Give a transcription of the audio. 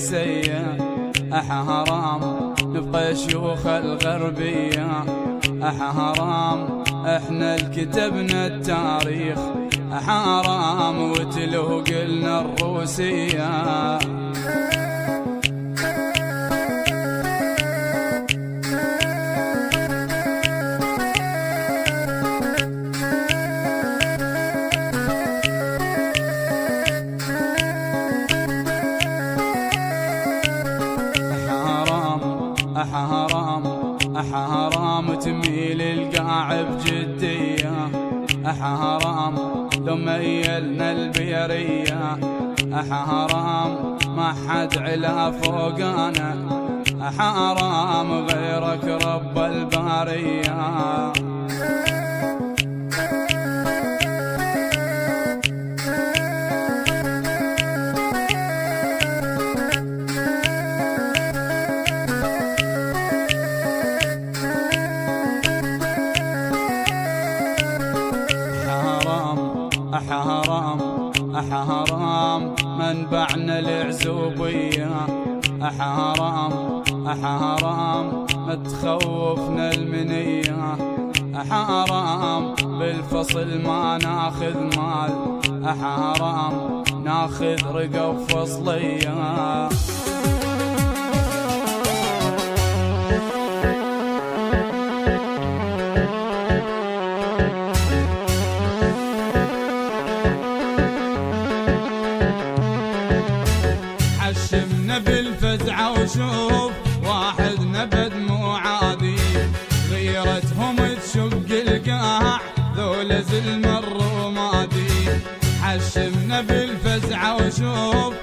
السيا حرام نبقى شيوخ الغربية حرام احنا الكتبنا التاريخ حرام وتلو قلنا الروسية حرام تميل القاع بجدية حرام لو ميلنا البيرية حرام ما حد علا فوقنا حرام غيرك رب البارية حرام منبعنا العزوبية حرام متخوفنا المنية حرام بالفصل ما ناخذ مال حرام ناخذ رقب فصلية حشمنا بالفزعة وشوف واحد نبد مو عادي غيرتهم تشق القاع ذول زلم الرمادي حشمنا بالفزعة وشوف